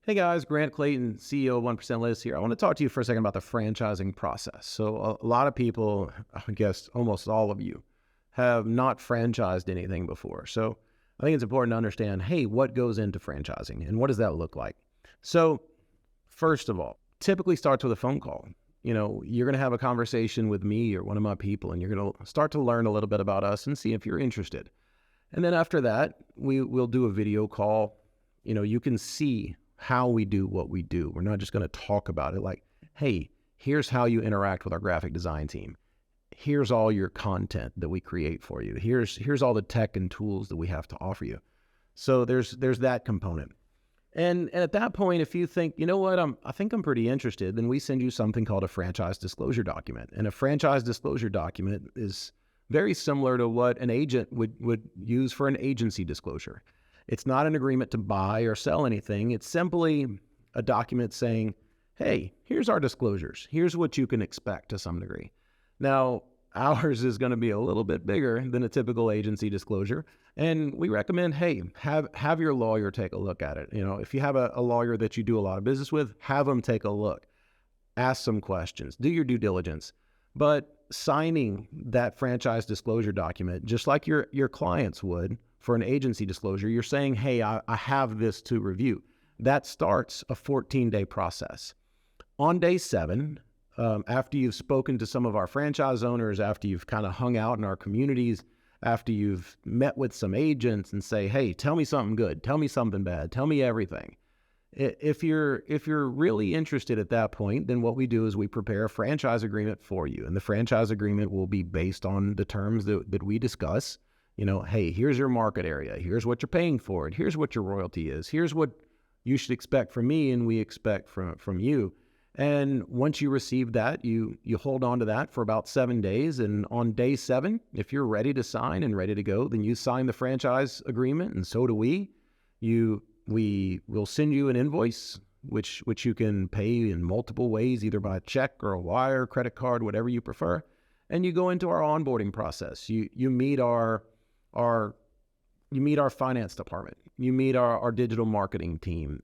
Hey guys, Grant Clayton, CEO of 1% List here. I want to talk to you for a second about the franchising process. So, a lot of people, I guess almost all of you, have not franchised anything before. So, I think it's important to understand, hey, what goes into franchising and what does that look like? So, first of all, typically starts with a phone call. You're going to have a conversation with me or one of my people, and you're going to start to learn a little bit about us and see if you're interested. And then after that, we'll do a video call. You can see how we do what we do. We're not just going to talk about it like, hey, here's how you interact with our graphic design team. Here's all your content that we create for you. Here's all the tech and tools that we have to offer you. So there's that component. And at that point, if you think, you know what, I think I'm pretty interested, then we send you something called a franchise disclosure document. And a franchise disclosure document is very similar to what an agent would use for an agency disclosure. It's not an agreement to buy or sell anything. It's simply a document saying, hey, here's our disclosures. Here's what you can expect to some degree. Now, ours is going to be a little bit bigger than a typical agency disclosure. And we recommend, hey, have your lawyer take a look at it. If you have a lawyer that you do a lot of business with, have them take a look. Ask some questions. Do your due diligence. But signing that franchise disclosure document, just like your clients would for an agency disclosure, you're saying, hey, I have this to review. That starts a 14-day process. On day 7, after you've spoken to some of our franchise owners, after you've kind of hung out in our communities, after you've met with some agents and say, hey, tell me something good, tell me something bad, tell me everything. If you're really interested at that point, then what we do is we prepare a franchise agreement for you. And the franchise agreement will be based on the terms that we discuss. Hey, here's your market area. Here's what you're paying for it. Here's what your royalty is. Here's what you should expect from me and we expect from you. And once you receive that, you hold on to that for about 7 days. And on day 7, if you're ready to sign and ready to go, then you sign the franchise agreement, and so do we. We will send you an invoice, which you can pay in multiple ways, either by check or a wire, credit card, whatever you prefer. And you go into our onboarding process. You meet our finance department. You meet our digital marketing team.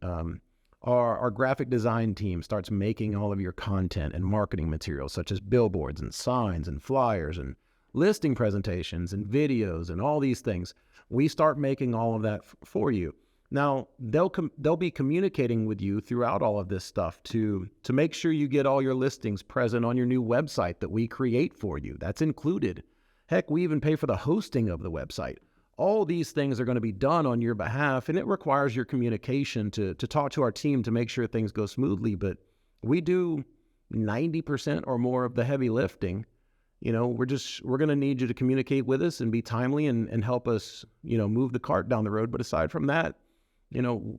Our graphic design team starts making all of your content and marketing materials, such as billboards and signs and flyers and listing presentations and videos and all these things. We start making all of that for you. Now, they'll be communicating with you throughout all of this stuff to make sure you get all your listings present on your new website that we create for you. That's included. Heck, we even pay for the hosting of the website. All these things are going to be done on your behalf, and it requires your communication to talk to our team to make sure things go smoothly. But we do 90% or more of the heavy lifting. We're going to need you to communicate with us and be timely and help us, move the cart down the road. But aside from that,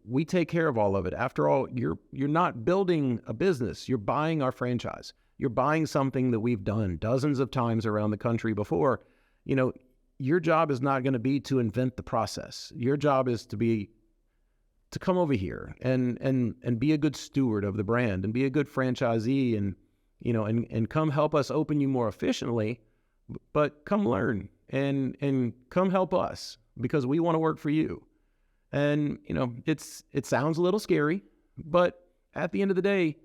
we take care of all of it. After all, you're not building a business. You're buying our franchise. You're buying something that we've done dozens of times around the country before. Your job is not going to be to invent the process. Your job is to come over here and be a good steward of the brand and be a good franchisee and come help us open you more efficiently, but come learn and come help us because we want to work for you. And, it sounds a little scary, but at the end of the day,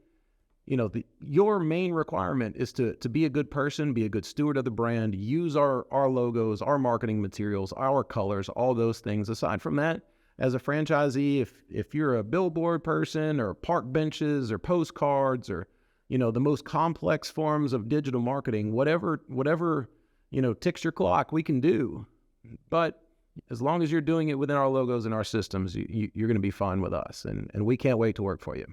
your main requirement is to be a good person, be a good steward of the brand, use our logos, our marketing materials, our colors, all those things. Aside from that, as a franchisee, if you're a billboard person or park benches or postcards or, the most complex forms of digital marketing, whatever, ticks your clock, we can do. But as long as you're doing it within our logos and our systems, you're going to be fine with us. And we can't wait to work for you.